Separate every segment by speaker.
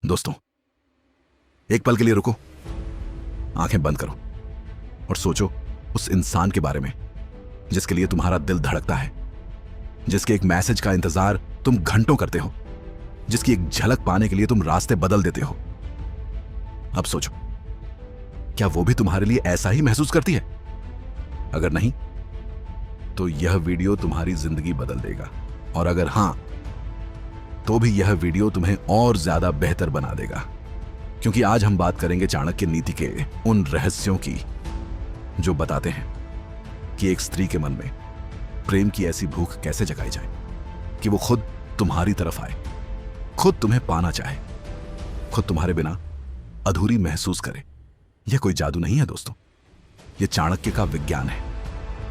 Speaker 1: दोस्तों, एक पल के लिए रुको, आंखें बंद करो और सोचो उस इंसान के बारे में जिसके लिए तुम्हारा दिल धड़कता है, जिसके एक मैसेज का इंतजार तुम घंटों करते हो, जिसकी एक झलक पाने के लिए तुम रास्ते बदल देते हो। अब सोचो, क्या वो भी तुम्हारे लिए ऐसा ही महसूस करती है? अगर नहीं तो यह वीडियो तुम्हारी जिंदगी बदल देगा, और अगर हां तो भी यह वीडियो तुम्हें और ज्यादा बेहतर बना देगा, क्योंकि आज हम बात करेंगे चाणक्य नीति के उन रहस्यों की जो बताते हैं कि एक स्त्री के मन में प्रेम की ऐसी भूख कैसे जगाई जाए कि वो खुद तुम्हारी तरफ आए, खुद तुम्हें पाना चाहे, खुद तुम्हारे बिना अधूरी महसूस करे। यह कोई जादू नहीं है दोस्तों, यह चाणक्य का विज्ञान है,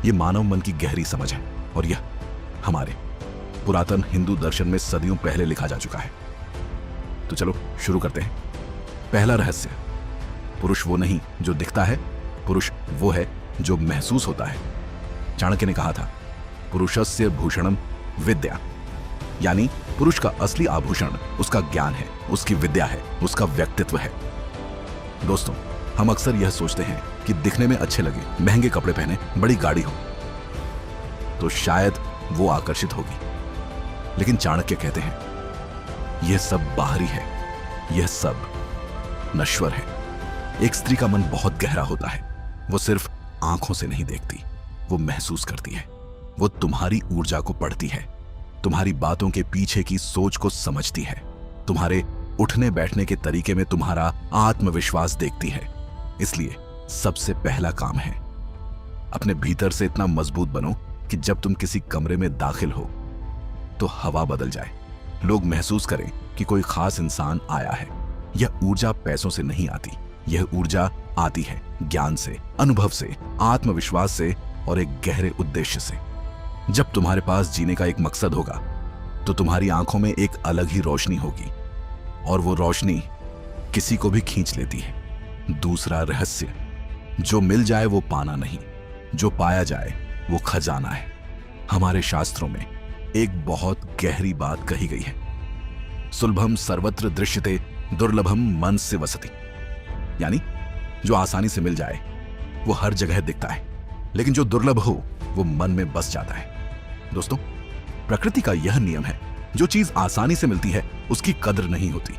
Speaker 1: यह मानव मन की गहरी समझ है, और यह हमारे पुरातन हिंदू दर्शन में सदियों पहले लिखा जा चुका है। तो चलो शुरू करते हैं। पहला रहस्य, पुरुष वो नहीं जो दिखता है, पुरुष वो है जो महसूस होता है। चाणक्य ने कहा था, पुरुषस्य भूषणम विद्या, यानी पुरुष का असली आभूषण उसका ज्ञान है, उसकी विद्या है, उसका व्यक्तित्व है। दोस्तों, हम अक्सर यह सोचते हैं कि दिखने में अच्छे लगे, महंगे कपड़े पहने, बड़ी गाड़ी हो तो शायद वो आकर्षित होगी, लेकिन चाणक्य कहते हैं यह सब बाहरी है, यह सब नश्वर है। एक स्त्री का मन बहुत गहरा होता है, वो सिर्फ आंखों से नहीं देखती, वो महसूस करती है, वो तुम्हारी ऊर्जा को पढ़ती है, तुम्हारी बातों के पीछे की सोच को समझती है, तुम्हारे उठने बैठने के तरीके में तुम्हारा आत्मविश्वास देखती है। इसलिए सबसे पहला काम है, अपने भीतर से इतना मजबूत बनो कि जब तुम किसी कमरे में दाखिल हो तो हवा बदल जाए, लोग महसूस करें कि कोई खास इंसान आया है। यह ऊर्जा पैसों से नहीं आती, यह ऊर्जा आती है ज्ञान से, अनुभव से, आत्मविश्वास से और एक गहरे उद्देश्य से। जब तुम्हारे पास जीने का एक मकसद होगा तो तुम्हारी आंखों में एक अलग ही रोशनी होगी, और वो रोशनी किसी को भी खींच लेती है। दूसरा रहस्य, जो मिल जाए वो पाना नहीं, जो पाया जाए वो खजाना है। हमारे शास्त्रों में एक बहुत गहरी बात कही गई है, सुलभम सर्वत्र दृश्यते दुर्लभम मन से वसति, यानी जो आसानी से मिल जाए वो हर जगह दिखता है, लेकिन जो दुर्लभ हो वो मन में बस जाता है। दोस्तों, प्रकृति का यह नियम है, जो चीज आसानी से मिलती है उसकी कद्र नहीं होती।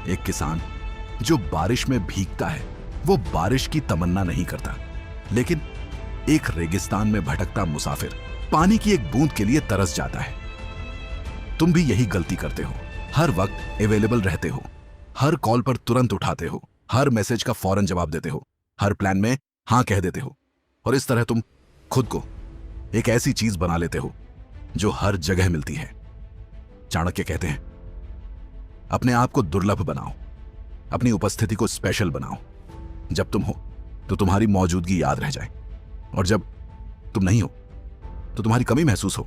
Speaker 1: एक किसान जो बारिश में भीगता है वो बारिश की तमन्ना नहीं करता, लेकिन एक रेगिस्तान में भटकता मुसाफिर पानी की एक बूंद के लिए तरस जाता है। तुम भी यही गलती करते हो, हर वक्त अवेलेबल रहते हो, हर कॉल पर तुरंत उठाते हो, हर मैसेज का फौरन जवाब देते हो, हर प्लान में हां कह देते हो, और इस तरह तुम खुद को एक ऐसी चीज बना लेते हो जो हर जगह मिलती है। चाणक्य कहते हैं, अपने आप को दुर्लभ बनाओ, अपनी उपस्थिति को स्पेशल बनाओ। जब तुम हो तो तुम्हारी मौजूदगी याद रह जाए, और जब तुम नहीं हो तो तुम्हारी कमी महसूस हो।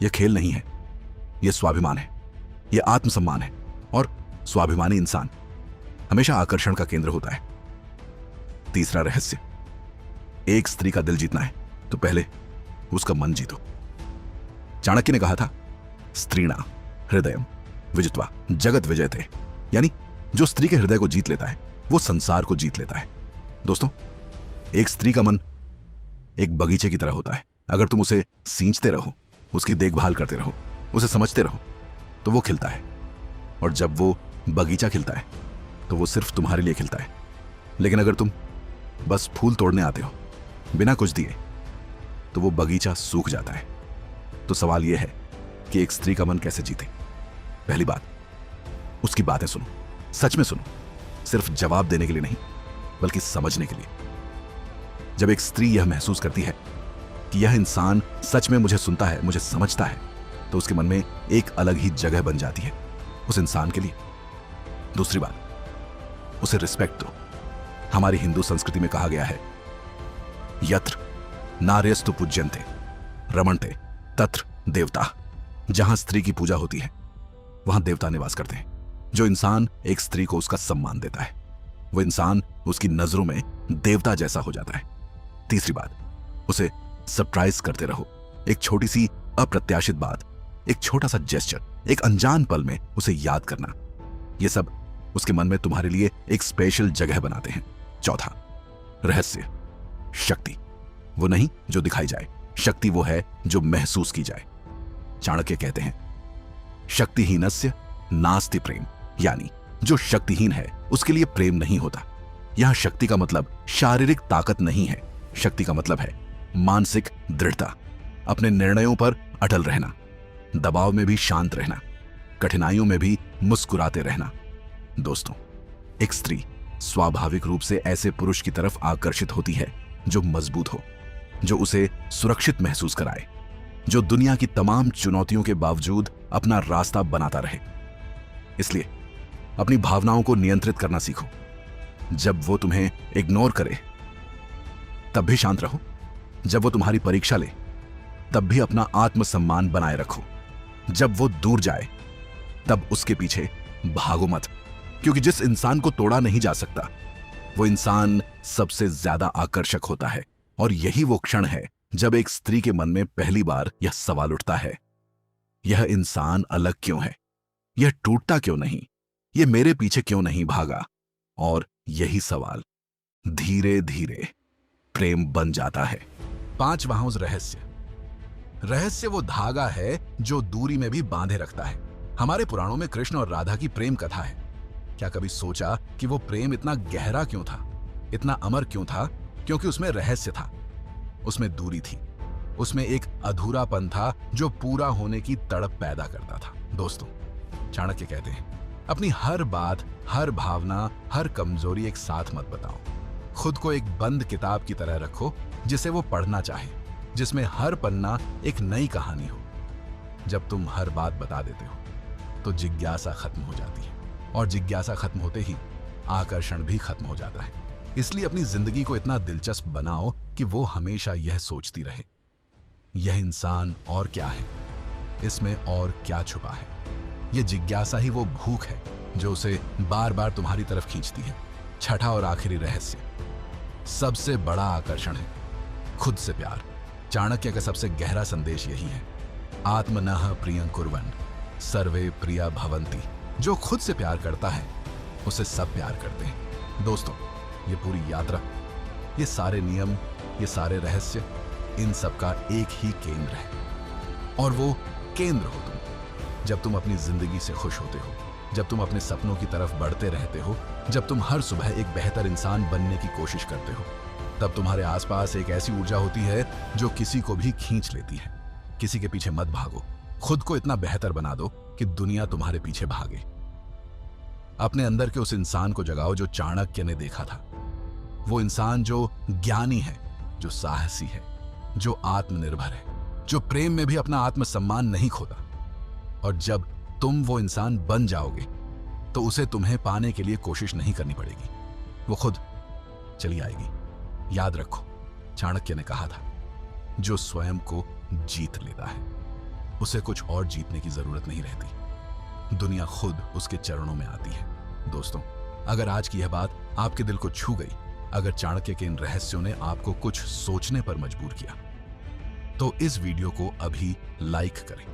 Speaker 1: यह खेल नहीं है, यह स्वाभिमान है, यह आत्मसम्मान है, और स्वाभिमानी इंसान हमेशा आकर्षण का केंद्र होता है। तीसरा रहस्य, एक स्त्री का दिल जीतना है तो पहले उसका मन जीतो। चाणक्य ने कहा था, स्त्रीणा हृदयम विजित्वा जगत विजयते, यानी जो स्त्री के हृदय को जीत लेता है वो संसार को जीत लेता है। दोस्तों, एक स्त्री का मन एक बगीचे की तरह होता है। अगर तुम उसे सींचते रहो, उसकी देखभाल करते रहो, उसे समझते रहो, तो वो खिलता है, और जब वो बगीचा खिलता है तो वो सिर्फ तुम्हारे लिए खिलता है। लेकिन अगर तुम बस फूल तोड़ने आते हो बिना कुछ दिए तो वो बगीचा सूख जाता है। तो सवाल यह है कि एक स्त्री का मन कैसे जीते। पहली बात, उसकी बातें सुनो, सच में सुनो, सिर्फ जवाब देने के लिए नहीं बल्कि समझने के लिए। जब एक स्त्री यह महसूस करती है कि यह इंसान सच में मुझे सुनता है, मुझे समझता है, तो उसके मन में एक अलग ही जगह बन जाती है उस इंसान के लिए। दूसरी बात, उसे रिस्पेक्ट दो। हमारी हिंदू संस्कृति में कहा गया है, यत्र नार्यस्तु पूज्यन्ते रमन्ते तत्र देवता। जहां स्त्री की पूजा होती है वहां देवता निवास करते हैं। जो इंसान एक स्त्री को उसका सम्मान देता है वो इंसान उसकी नजरों में देवता जैसा हो जाता है। तीसरी बात, उसे सरप्राइज करते रहो। एक छोटी सी अप्रत्याशित बात, एक छोटा सा जेस्चर, एक अनजान पल में उसे याद करना, यह सब उसके मन में तुम्हारे लिए एक स्पेशल जगह बनाते हैं। चौथा, रहस्य, शक्ति वो नहीं जो दिखाई जाए, शक्ति वो है जो महसूस की जाए। चाणक्य कहते हैं, शक्तिहीनस्य नास्ति प्रेम, यानी जो शक्तिहीन है उसके लिए प्रेम नहीं होता। यहां शक्ति का मतलब शारीरिक ताकत नहीं है, शक्ति का मतलब है मानसिक दृढ़ता, अपने निर्णयों पर अटल रहना, दबाव में भी शांत रहना, कठिनाइयों में भी मुस्कुराते रहना। दोस्तों, एक स्त्री स्वाभाविक रूप से ऐसे पुरुष की तरफ आकर्षित होती है जो मजबूत हो, जो उसे सुरक्षित महसूस कराए, जो दुनिया की तमाम चुनौतियों के बावजूद अपना रास्ता बनाता रहे। इसलिए अपनी भावनाओं को नियंत्रित करना सीखो। जब वो तुम्हें इग्नोर करे तब भी शांत रहो, जब वो तुम्हारी परीक्षा ले तब भी अपना आत्मसम्मान बनाए रखो, जब वो दूर जाए तब उसके पीछे भागो मत, क्योंकि जिस इंसान को तोड़ा नहीं जा सकता वो इंसान सबसे ज्यादा आकर्षक होता है। और यही वो क्षण है जब एक स्त्री के मन में पहली बार यह सवाल उठता है, यह इंसान अलग क्यों है, यह टूटता क्यों नहीं, यह मेरे पीछे क्यों नहीं भागा। और यही सवाल धीरे धीरे प्रेम बन जाता है। पांचवां, रहस्य। रहस्य वो धागा है जो दूरी में भी बांधे रखता है। हमारे पुराणों में कृष्ण और राधा की प्रेम कथा है। क्या कभी सोचा कि वो प्रेम इतना गहरा क्यों था, इतना अमर क्यों था? क्योंकि उसमें रहस्य था, उसमें दूरी थी, उसमें एक अधूरापन था जो पूरा होने की तड़प पैदा करता था। दोस्तों, चाणक्य कहते हैं, अपनी हर बात, हर भावना, हर कमजोरी एक साथ मत बताओ। खुद को एक बंद किताब की तरह रखो जिसे वो पढ़ना चाहे, जिसमें हर पन्ना एक नई कहानी हो। जब तुम हर बात बता देते हो तो जिज्ञासा खत्म हो जाती है, और जिज्ञासा खत्म होते ही आकर्षण भी खत्म हो जाता है। इसलिए अपनी जिंदगी को इतना दिलचस्प बनाओ कि वो हमेशा यह सोचती रहे, यह इंसान और क्या है, इसमें और क्या छुपा है। यह जिज्ञासा ही वो भूख है जो उसे बार बार तुम्हारी तरफ खींचती है। छठा और आखिरी रहस्य, सबसे बड़ा आकर्षण है खुद से प्यार। चाणक्य का सबसे गहरा संदेश यही है, आत्मनः प्रियं कुर्वन् सर्वे प्रिया भवन्ति। जो खुद से प्यार करता है उसे सब प्यार करते हैं। दोस्तों, ये पूरी यात्रा, ये सारे नियम, ये सारे रहस्य, इन सब का एक ही केंद्र है, और वो केंद्र हो तुम। जब तुम अपनी जिंदगी से खुश होते हो, जब तुम अपने सपनों की तरफ बढ़ते रहते हो, जब तुम हर सुबह एक बेहतर इंसान बनने की कोशिश करते हो, तब तुम्हारे आसपास एक ऐसी ऊर्जा होती है जो किसी को भी खींच लेती है। किसी के पीछे मत भागो, खुद को इतना बेहतर बना दो कि दुनिया तुम्हारे पीछे भागे। अपने अंदर के उस इंसान को जगाओ जो चाणक्य ने देखा था, वो इंसान जो ज्ञानी है, जो साहसी है, जो आत्मनिर्भर है, जो प्रेम में भी अपना आत्मसम्मान नहीं खोता। और जब तुम वो इंसान बन जाओगे तो उसे तुम्हें पाने के लिए कोशिश नहीं करनी पड़ेगी, वो खुद चली आएगी। याद रखो, चाणक्य ने कहा था, जो स्वयं को जीत लेता है उसे कुछ और जीतने की जरूरत नहीं रहती, दुनिया खुद उसके चरणों में आती है। दोस्तों, अगर आज की यह बात आपके दिल को छू गई, अगर चाणक्य के इन रहस्यों ने आपको कुछ सोचने पर मजबूर किया, तो इस वीडियो को अभी लाइक करें,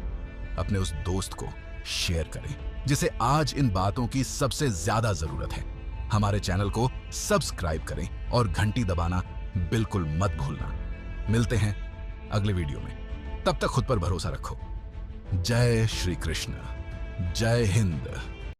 Speaker 1: अपने उस दोस्त को शेयर करें जिसे आज इन बातों की सबसे ज्यादा जरूरत है। हमारे चैनल को सब्सक्राइब करें और घंटी दबाना बिल्कुल मत भूलना। मिलते हैं अगले वीडियो में, तब तक खुद पर भरोसा रखो। जय श्री कृष्ण, जय हिंद।